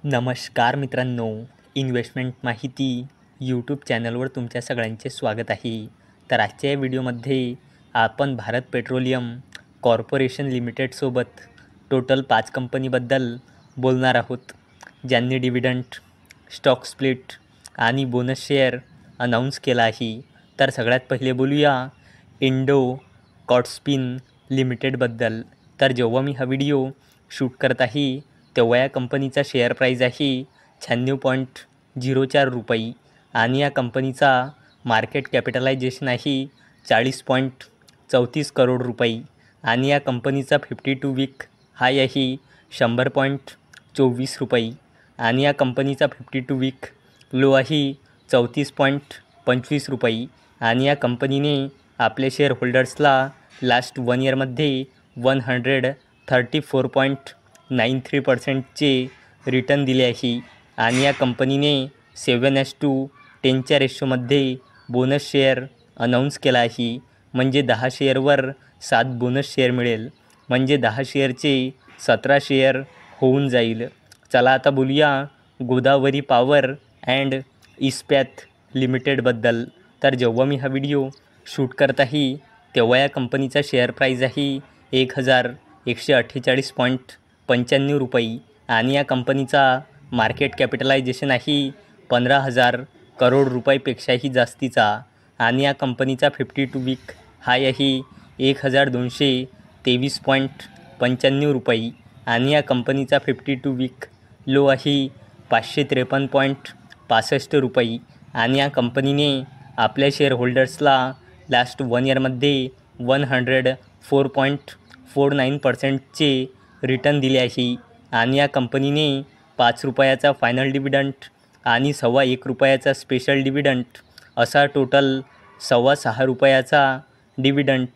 नमस्कार मित्रांनो, इन्व्हेस्टमेंट माहिती यूट्यूब चॅनलवर तुमच्या सगळ्यांचे स्वागत आहे. तर आजच्या या व्हिडिओमध्ये आपण भारत पेट्रोलियम कॉर्पोरेशन लिमिटेडसोबत टोटल 5 कंपनीबद्दल बोलणार आहोत, ज्यांनी डिव्हिडंड, स्टॉक स्प्लिट आणि बोनस शेअर अनाऊन्स केला आहे. तर सगळ्यात पहिले बोलूया इंडो कॉर्डस्पिन लिमिटेडबद्दल. तर जेव्हा मी हा व्हिडिओ शूट करत आहे तेव्हा या कंपनीचा शेअर प्राईज आहे 96.04 रुपये आणि या कंपनीचा मार्केट कॅपिटलायझेशन आहे 40.34 करोड रुपये आणि या कंपनीचा 52 वीक हाय आहे 100.24 रुपये आणि या कंपनीचा 52 वीक लो आहे 34.25 रुपये आणि या कंपनीने आपल्या शेअर होल्डर्सला लास्ट 1 इयरमध्ये 134.93%चे रिटर्न दिले आहे आणि या कंपनीने 7:10च्या रेशोमध्ये बोनस शेअर अनाऊन्स केला आहे. म्हणजे 10 शेअरवर 7 बोनस शेअर मिळेल, म्हणजे 10 शेअरचे 17 शेअर होऊन जाईल. चला आता बोलूया गोदावरी पॉवर अँड इस्पॅत लिमिटेडबद्दल. तर जेव्हा मी हा व्हिडिओ शूट करत आहे तेव्हा या कंपनीचा शेअर प्राईज आहे 1,148.95 रुपये आणि या कंपनीचा मार्केट कॅपिटलायझेशन आहे 15,000 करोड रुपयापेक्षाही जास्तीचा आणि या कंपनीचा 52 वीक हाय आहे 1,223.95 रुपये आणि या कंपनीचा 52 वीक लो आहे 553.65 रुपये आणि या कंपनीने आपल्या शेअर होल्डर्सला लास्ट 1 इयरमध्ये 104.49%चे रिटर्न दिले आहे आणि या कंपनीने 5 रुपयाचा फायनल डिव्हिडंड आणि 1.25 रुपयाचा स्पेशल डिव्हिडंड असा टोटल 6.25 रुपयाचा डिव्हिडंड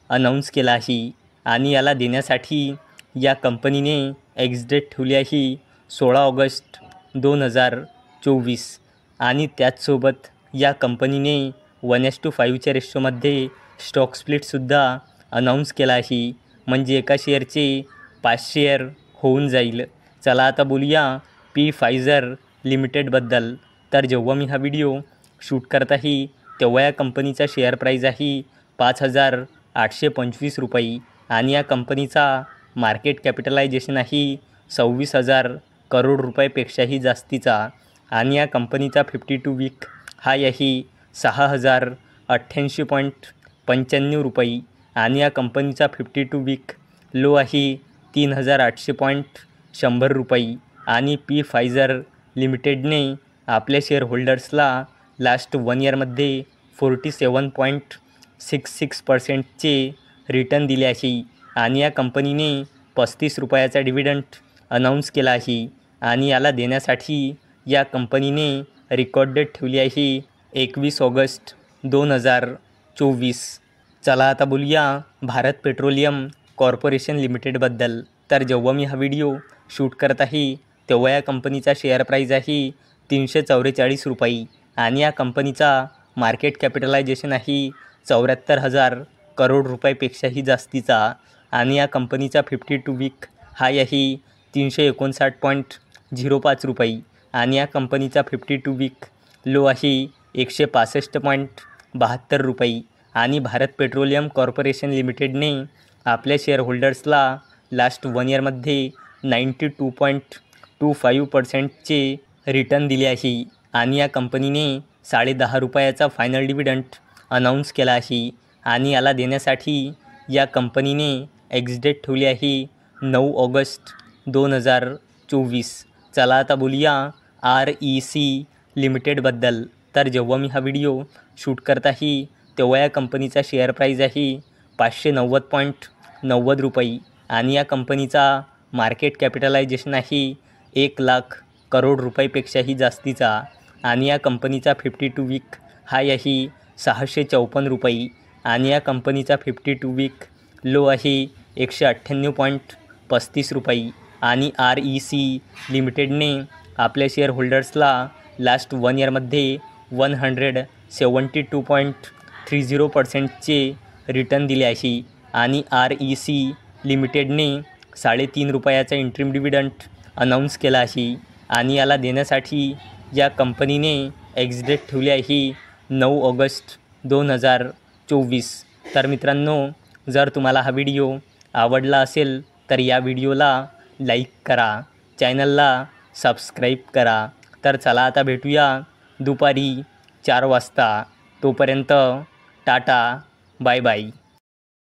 अनाऊन्स केला आहे आणि याला देण्यासाठी या कंपनीने एक्सडेट ठेवली आहे 16 ऑगस्ट 2024 आणि त्याचसोबत या कंपनीने 1:5च्या रेशोमध्ये स्टॉक स्प्लिटसुद्धा अनाऊन्स केला आहे, म्हणजे एका शेअरचे 5 शेअर होऊन जाईल. चला आता बोलूया फायझर लिमिटेडबद्दल. तर जेव्हा मी हा व्हिडिओ शूट करत आहे तेव्हा या कंपनीचा शेअर प्राईज आहे 5,825 रुपये आणि या कंपनीचा मार्केट कॅपिटलायझेशन आहे 26,000 करोड रुपयापेक्षाही जास्तीचा आणि या कंपनीचा 52 वीक हाय आहे 6,088.95 रुपये आणि या कंपनीचा 52 वीक लो आहे 3,800.100 रुपये आणि फायझर लिमिटेडने आपल्या शेअर होल्डर्सला लास्ट 1 इयरमध्ये 47.66%चे रिटर्न दिले आहे आणि या कंपनीने 35 रुपयाचा डिव्हिडंड अनाऊन्स केला आहे आणि याला देण्यासाठी या कंपनीने रेकॉर्ड डेट ठेवली आहे 21 ऑगस्ट 2024. चला आता बोलूया भारत पेट्रोलियम कॉर्पोरेशन लिमिटेडबद्दल. तर जेव्हा मी हा व्हिडिओ शूट करत आहे तेव्हा या कंपनीचा शेअर प्राईज आहे 344 रुपये आणि या कंपनीचा मार्केट कॅपिटलायझेशन आहे 74,000 करोड रुपयापेक्षाही जास्तीचा आणि या कंपनीचा 52 वीक हाय आहे 359.05 रुपये आणि या कंपनीचा 52 वीक लो आहे 165.72 रुपये आणि भारत पेट्रोलियम कॉर्पोरेशन लिमिटेडने आपल्या शेअर होल्डर्सला लास्ट 1 इयरमध्ये 92.25%चे रिटर्न दिले आहे आणि या कंपनीने 10.5 रुपयाचा फायनल डिव्हिडंड अनाऊन्स केला आहे आणि याला देण्यासाठी या कंपनीने एक्सडेट ठेवली आहे 9 ऑगस्ट 2024. चला आता बोलूया REC लिमिटेडबद्दल. तर जेव्हा मी हा व्हिडिओ शूट करत आहे तेव्हा या कंपनीचा शेअर प्राईज आहे 590.90 रुपये आणि या कंपनीचा मार्केट कॅपिटलायझेशन आहे 1,00,000 करोड रुपयापेक्षाही जास्तीचा आणि या कंपनीचा 52 वीक हाय आहे 654 रुपये आणि या कंपनीचा 52 वीक लो आहे 198.35 रुपये आणि REC लिमिटेडने आपल्या शेअर होल्डर्सला लास्ट 1 इयरमध्ये 172.30%चे रिटर्न दिले आहे आणि REC लिमिटेडने 3.5 रुपयाचा इंट्रीम डिव्हिडंड अनाऊन्स केला आहे आणि याला देण्यासाठी या कंपनीने एक्झिट ठेवली आहे ही 9 ऑगस्ट 2024. तर मित्रांनो, जर तुम्हाला हा व्हिडिओ आवडला असेल तर या व्हिडिओला लाईक करा, चॅनलला सबस्क्राईब करा. तर चला आता भेटूया दुपारी 4 वाजता. तोपर्यंत टाटा, बाय बाय.